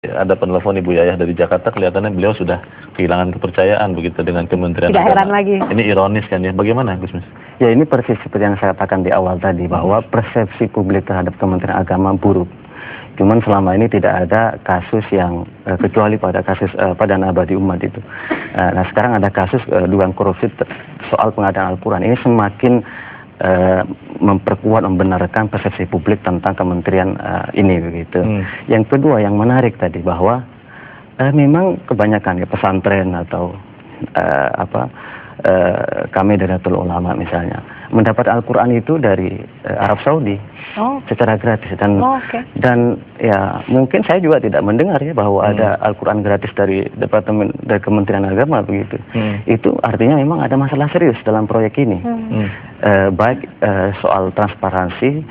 Ada penelpon Ibu Yayah dari Jakarta, kelihatannya beliau sudah kehilangan kepercayaan begitu dengan Kementerian Tidak Agama. heran lagi. Ini ironis kan ya, bagaimana Gusmis? Ya, ini persis seperti yang saya katakan di awal tadi, bahwa persepsi publik terhadap Kementerian Agama buruk. Cuman selama ini tidak ada kasus yang, kecuali pada kasus Padang Abadi Umat itu. Nah, sekarang ada kasus dugaan korupsi soal pengadaan Al-Quran. Ini semakin memperkuat, membenarkan persepsi publik tentang kementerian ini begitu. Yang kedua yang menarik tadi bahwa memang kebanyakan ya pesantren atau kami Nahdlatul Ulama misalnya mendapat Al-Quran itu dari Arab Saudi secara gratis dan ya mungkin saya juga tidak mendengar ya bahwa ada Al-Quran gratis dari Kementerian Agama begitu. Itu artinya memang ada masalah serius dalam proyek ini. Baik soal transparansi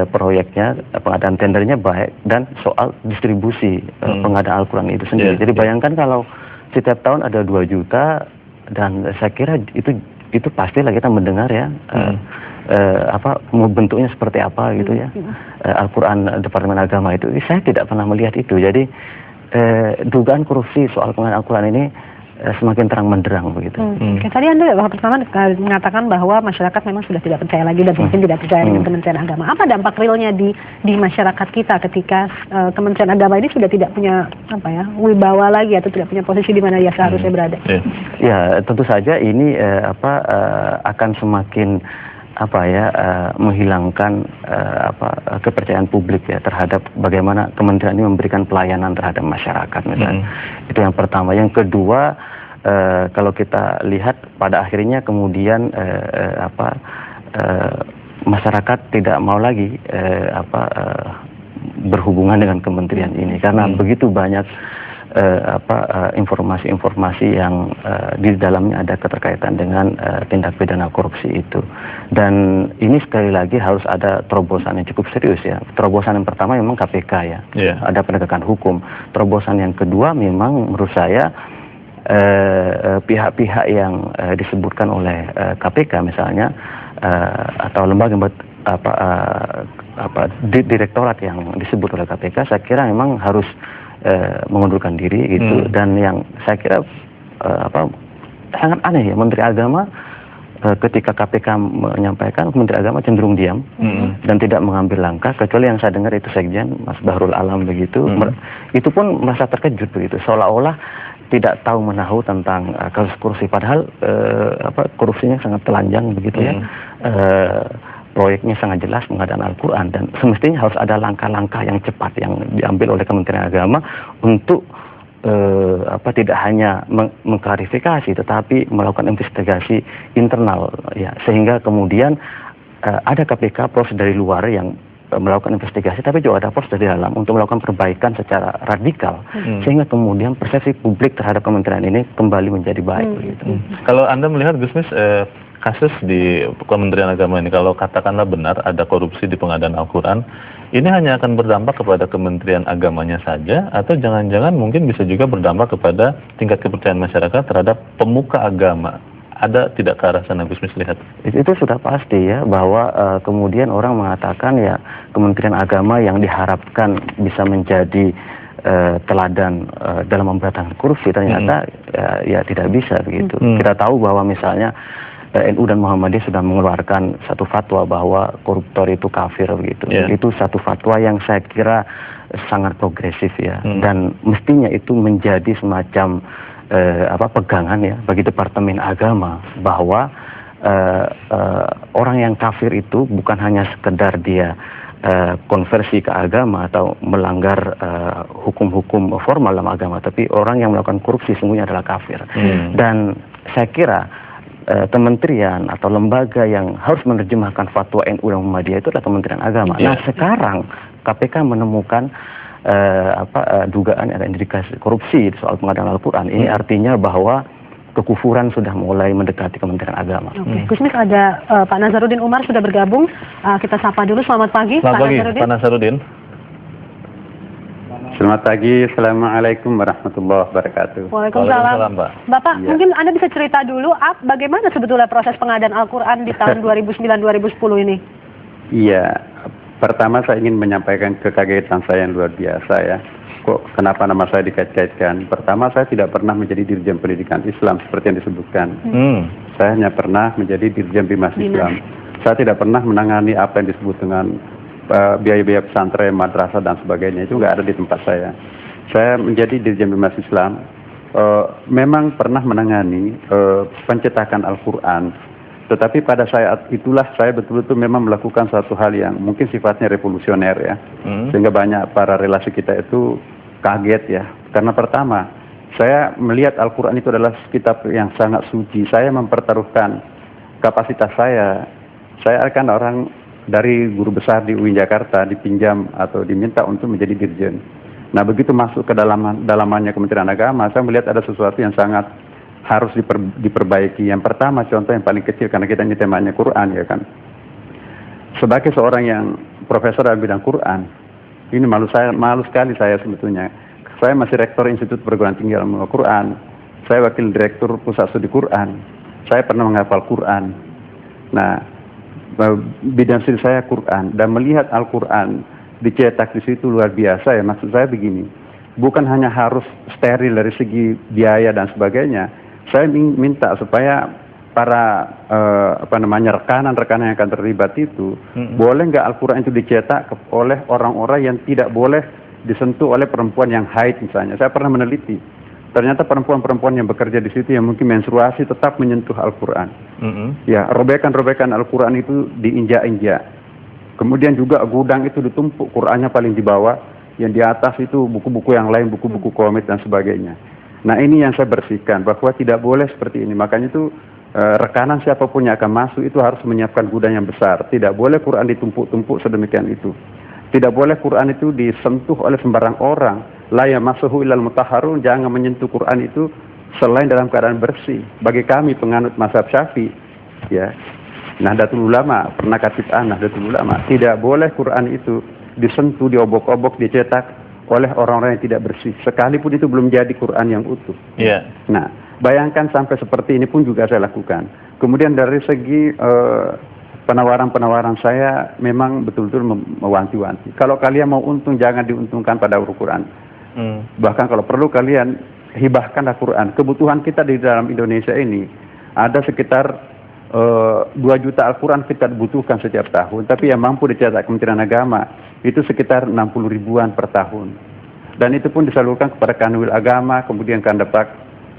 proyeknya, pengadaan tendernya baik, dan soal distribusi pengadaan Al-Quran itu sendiri. Jadi bayangkan kalau setiap tahun ada 2 juta, dan saya kira itu pastilah kita mendengar ya bentuknya seperti apa gitu ya. Al-Quran Departemen Agama itu saya tidak pernah melihat itu. Jadi dugaan korupsi soal pengadaan Al-Quran ini semakin terang menderang begitu. Tadi Anda pertama mengatakan bahwa masyarakat memang sudah tidak percaya lagi dan mungkin tidak percaya dengan Kementerian Agama. Apa dampak realnya di masyarakat kita ketika Kementerian Agama ini sudah tidak punya wibawa lagi atau tidak punya posisi di mana dia seharusnya berada? Ya, tentu saja ini akan semakin menghilangkan kepercayaan publik ya terhadap bagaimana kementerian ini memberikan pelayanan terhadap masyarakat misalnya. Itu yang pertama. Yang kedua, kalau kita lihat pada akhirnya kemudian masyarakat tidak mau lagi berhubungan dengan kementerian ini karena begitu banyak informasi-informasi yang di dalamnya ada keterkaitan dengan tindak pidana korupsi itu. Dan ini sekali lagi harus ada terobosan yang cukup serius ya. Terobosan yang pertama memang KPK ya, ada penegakan hukum. Terobosan yang kedua memang menurut saya pihak-pihak yang disebutkan oleh KPK misalnya atau lembaga direktorat yang disebut oleh KPK, saya kira memang harus mengundurkan diri gitu. Dan yang saya kira sangat aneh ya, Menteri Agama ketika KPK menyampaikan, Menteri Agama cenderung diam dan tidak mengambil langkah, kecuali yang saya dengar itu Sekjen Mas Bahrul Alam begitu. Itu pun merasa terkejut begitu, seolah-olah tidak tahu menahu tentang kasus korupsi, padahal korupsinya sangat telanjang begitu ya. Proyeknya sangat jelas pengadaan Al-Quran, dan semestinya harus ada langkah-langkah yang cepat yang diambil oleh Kementerian Agama untuk tidak hanya mengklarifikasi tetapi melakukan investigasi internal ya, sehingga kemudian ada KPK proses dari luar yang melakukan investigasi, tapi juga ada proses dari dalam untuk melakukan perbaikan secara radikal sehingga kemudian persepsi publik terhadap kementerian ini kembali menjadi baik begitu. Kalau Anda melihat Gusmis, kasus di Kementerian Agama ini, kalau katakanlah benar ada korupsi di pengadaan Al-Quran, ini hanya akan berdampak kepada Kementerian Agamanya saja, atau jangan-jangan mungkin bisa juga berdampak kepada tingkat kepercayaan masyarakat terhadap pemuka agama? Ada tidak ke arah sana Gusmis lihat? Itu sudah pasti ya, bahwa kemudian orang mengatakan ya Kementerian Agama yang diharapkan bisa menjadi teladan dalam memberantas korupsi, ternyata ya tidak bisa begitu. Kita tahu bahwa misalnya NU dan Muhammadiyah sudah mengeluarkan satu fatwa bahwa koruptor itu kafir begitu. Itu satu fatwa yang saya kira sangat progresif ya, dan mestinya itu menjadi semacam pegangan ya bagi Departemen Agama, bahwa orang yang kafir itu bukan hanya sekedar dia konversi ke agama atau melanggar hukum-hukum formal dalam agama, tapi orang yang melakukan korupsi sungguhnya adalah kafir. Dan saya kira kementerian atau lembaga yang harus menerjemahkan fatwa NU dan Muhammadiyah itu adalah Kementerian Agama. Nah, sekarang KPK menemukan dugaan ada indikasi korupsi soal pengadaan Al-Quran. Ini artinya bahwa kekufuran sudah mulai mendekati Kementerian Agama. Gusmis, ada Pak Nazarudin Umar sudah bergabung. Kita sapa dulu. Selamat pagi, Pak Nazarudin. Selamat pagi, Assalamualaikum warahmatullahi wabarakatuh. Waalaikumsalam, Pak. Bapak, mungkin Anda bisa cerita dulu bagaimana sebetulnya proses pengadaan Al-Quran di tahun 2009-2010 ini? Iya, pertama saya ingin menyampaikan kekagetan saya yang luar biasa ya. kok kenapa nama saya dikait-kaitkan. Pertama, saya tidak pernah menjadi Dirjen Pendidikan Islam seperti yang disebutkan. Saya hanya pernah menjadi Dirjen Bimas Islam. Saya tidak pernah menangani apa yang disebut dengan biaya-biaya pesantren, madrasah dan sebagainya. Itu nggak ada di tempat saya. Saya menjadi Dirjen Bimas Islam. Memang pernah menangani pencetakan Al-Quran, tetapi pada saat itulah saya betul-betul memang melakukan satu hal yang mungkin sifatnya revolusioner ya, sehingga banyak para relasi kita itu kaget ya, karena pertama saya melihat Al-Quran itu adalah kitab yang sangat suci. Saya mempertaruhkan kapasitas saya akan orang dari guru besar di UIN Jakarta dipinjam atau diminta untuk menjadi dirjen. Nah, begitu masuk ke dalamannya Kementerian Agama, saya melihat ada sesuatu yang sangat harus diperbaiki. Yang pertama, contoh yang paling kecil, karena kita ini temanya Quran, ya kan. Sebagai seorang yang profesor dalam bidang Quran, ini malu sekali saya sebetulnya. Saya masih rektor Institut Perguruan Tinggi Ilmu Quran. Saya wakil direktur Pusat Studi Quran. Saya pernah menghafal Quran. Nah, bidang studi saya Quran, dan melihat Al-Quran dicetak di situ luar biasa ya. Maksud saya begini, bukan hanya harus steril dari segi biaya dan sebagainya. Saya minta supaya para rekanan-rekanan yang akan terlibat itu, boleh nggak Al-Quran itu dicetak oleh orang-orang yang tidak boleh disentuh oleh perempuan yang haid misalnya. Saya pernah meneliti, ternyata perempuan-perempuan yang bekerja di situ yang mungkin menstruasi tetap menyentuh Al-Quran. Ya, robekan-robekan Al-Quran itu diinjak-injak. Kemudian juga gudang itu ditumpuk, Qur'annya paling di bawah, yang di atas itu buku-buku yang lain, buku-buku komik dan sebagainya. Nah, ini yang saya bersihkan, bahwa tidak boleh seperti ini. Makanya itu rekanan siapapun yang akan masuk itu harus menyiapkan gudang yang besar. Tidak boleh Quran ditumpuk-tumpuk sedemikian itu. Tidak boleh Quran itu disentuh oleh sembarang orang. La yamassuhu illal mutahharun, jangan menyentuh Quran itu selain dalam keadaan bersih. Bagi kami penganut mazhab Syafi'i, ya, Nahdlatul Ulama, pernah katib Nahdlatul Ulama, tidak boleh Quran itu disentuh, diobok-obok, dicetak oleh orang-orang yang tidak bersih, sekalipun itu belum jadi Quran yang utuh. Nah, bayangkan sampai seperti ini pun juga saya lakukan. Kemudian dari segi penawaran-penawaran saya memang betul-betul mewanti-wanti. Kalau kalian mau untung, jangan diuntungkan pada Al-Quran. Bahkan kalau perlu kalian hibahkanlah Quran. Kebutuhan kita di dalam Indonesia ini ada sekitar 2 juta Al-Quran kita butuhkan setiap tahun, tapi yang mampu dicetak Kementerian Agama itu sekitar 60 ribuan per tahun, dan itu pun disalurkan kepada Kanwil Agama, kemudian Kandepak,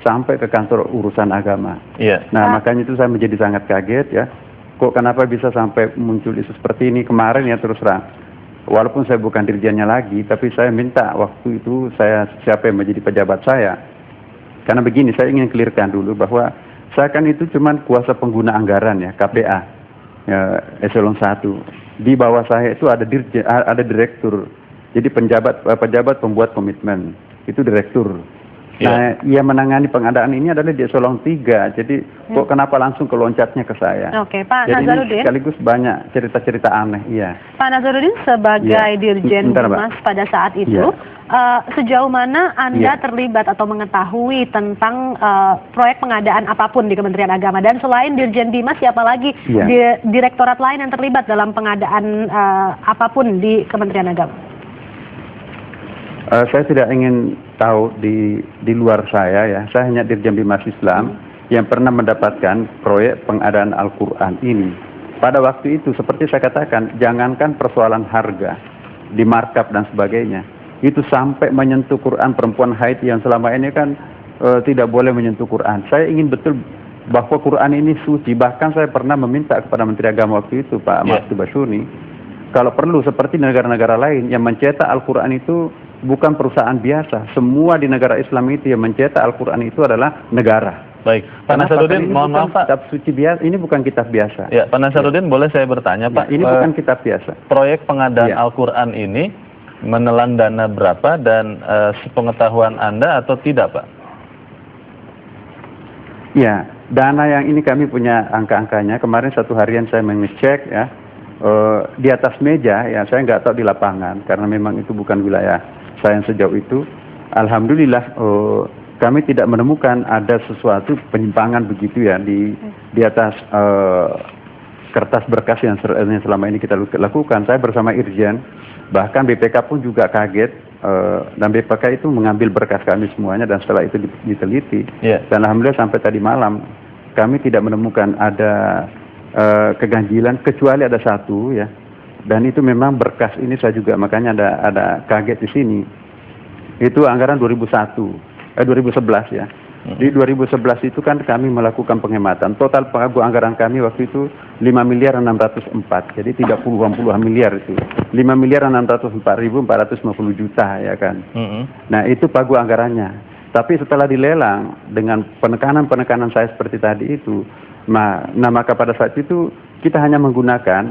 sampai ke kantor urusan agama. Nah, makanya itu saya menjadi sangat kaget ya, kok kenapa bisa sampai muncul isu seperti ini. Kemarin ya, terus terang, walaupun saya bukan dirjennya lagi, tapi saya minta waktu itu siapa yang menjadi pejabat saya, karena begini, saya ingin clearkan dulu bahwa saya kan itu cuman kuasa pengguna anggaran ya, KPA ya, eselon 1. Di bawah saya itu ada direktur. Jadi pejabat pembuat komitmen, itu direktur. Nah, yang menangani pengadaan ini adalah di eselon 3. Jadi kok kenapa langsung keloncatnya ke saya? Oke, Pak Jadi Nazarudin. Sekaligus banyak cerita-cerita aneh, iya. Pak Nazarudin sebagai Dirjen Bimas pada saat itu, sejauh mana Anda terlibat atau mengetahui tentang proyek pengadaan apapun di Kementerian Agama? Dan selain Dirjen Bimas, siapa lagi direktorat lain yang terlibat dalam pengadaan apapun di Kementerian Agama? Saya tidak ingin tahu di luar saya ya. Saya hanya Dirjen Bimas Islam yang pernah mendapatkan proyek pengadaan Al-Quran ini. Pada waktu itu, seperti saya katakan, jangankan persoalan harga, di markup dan sebagainya, itu sampai menyentuh Quran perempuan haid yang selama ini kan tidak boleh menyentuh Quran. Saya ingin betul bahwa Quran ini suci. Bahkan saya pernah meminta kepada Menteri Agama waktu itu, Pak Masud Basyuni, kalau perlu seperti negara-negara lain yang mencetak Al-Quran itu bukan perusahaan biasa. Semua di negara Islam itu yang mencetak Al-Quran itu adalah negara. Baik, Pak Nazarudin, mohon maaf Pak. Kitab suci biasa, ini bukan kitab biasa. Ya, Pak Nazarudin, boleh saya bertanya Pak? Ini bukan kitab biasa. Proyek pengadaan Al-Quran ini menelan dana berapa dan sepengetahuan Anda atau tidak Pak? Ya, dana yang ini kami punya angka-angkanya. Kemarin satu harian saya mengecek ya, di atas meja ya, saya nggak tahu di lapangan karena memang itu bukan wilayah saya yang sejauh itu. Alhamdulillah kami tidak menemukan ada sesuatu penyimpangan begitu ya di atas kertas berkas yang selama ini kita lakukan. Saya bersama Irjen, bahkan BPK pun juga kaget, dan BPK itu mengambil berkas kami semuanya dan setelah itu diteliti. Dan alhamdulillah sampai tadi malam kami tidak menemukan ada keganjilan kecuali ada satu ya. Dan itu memang berkas ini saya juga makanya ada kaget di sini. Itu anggaran 2011 ya. Di 2011 itu kan kami melakukan penghematan. Total anggaran kami waktu itu 5.604. Jadi 30-an miliar itu. 5.604.450 juta ya kan. Nah, itu pagu anggarannya. Tapi setelah dilelang dengan penekanan saya seperti tadi itu, maka pada saat itu kita hanya menggunakan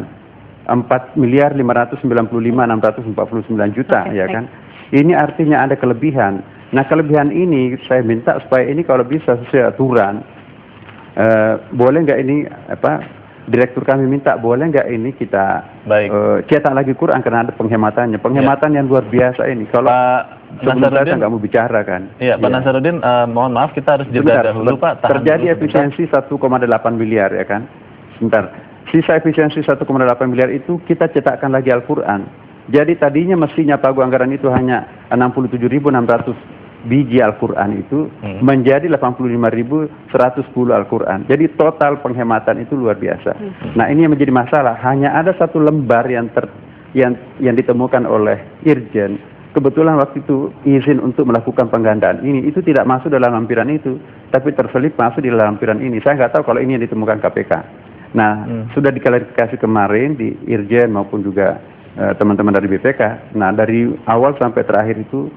4.595.649 juta ya kan. Ini artinya ada kelebihan. Nah, kelebihan ini saya minta supaya ini kalau bisa sesuai aturan, boleh nggak ini direktur kami minta boleh nggak ini kita cetak lagi Quran karena ada penghematannya, yang luar biasa ini. Kalau sebelum saya nggak mau bicara kan. Iya, Pak Nasaruddin, mohon maaf kita harus jeda dahulu Pak. Terjadi efisiensi 1,8 miliar ya kan. Sebentar, sisa efisiensi 1,8 miliar itu kita cetakkan lagi Al-Quran. Jadi tadinya mestinya pagu anggaran itu hanya 67.600 biji Al-Quran itu menjadi 85.110 Al-Quran. Jadi total penghematan itu luar biasa. Nah, ini yang menjadi masalah. Hanya ada satu lembar yang ditemukan oleh Irjen. Kebetulan waktu itu izin untuk melakukan penggandaan ini itu tidak masuk dalam lampiran itu, tapi terselip masuk di dalam lampiran ini. Saya nggak tahu kalau ini yang ditemukan KPK. Nah, sudah diklarifikasi kemarin di Irjen maupun juga teman-teman dari BPK. Nah, dari awal sampai terakhir itu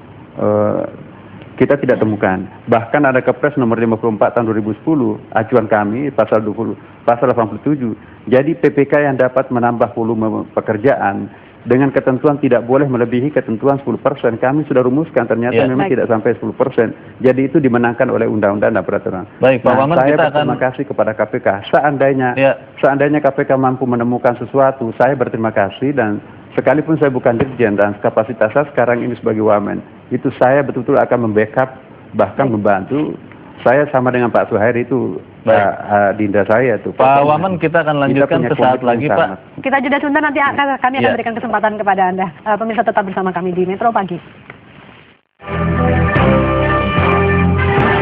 kita tidak temukan. Bahkan ada Kepres nomor 54 tahun 2010, acuan kami pasal 87. Jadi PPK yang dapat menambah volume pekerjaan dengan ketentuan tidak boleh melebihi ketentuan 10%. Kami sudah rumuskan, ternyata memang tidak sampai 10%. Jadi itu dimenangkan oleh undang-undang dan peraturan. Baik, Pak Waman, saya berterima kasih kepada KPK. Seandainya KPK mampu menemukan sesuatu, saya berterima kasih. Dan sekalipun saya bukan dirjen dan kapasitas saya sekarang ini sebagai wamen, itu saya betul-betul akan membackup, bahkan membantu. Saya sama dengan Pak Suhairi itu, dinda saya itu. Pak Waman, kita akan lanjutkan sesaat lagi Pak. Kita jeda sebentar, nanti kami akan berikan kesempatan kepada Anda. Pemirsa tetap bersama kami di Metro Pagi.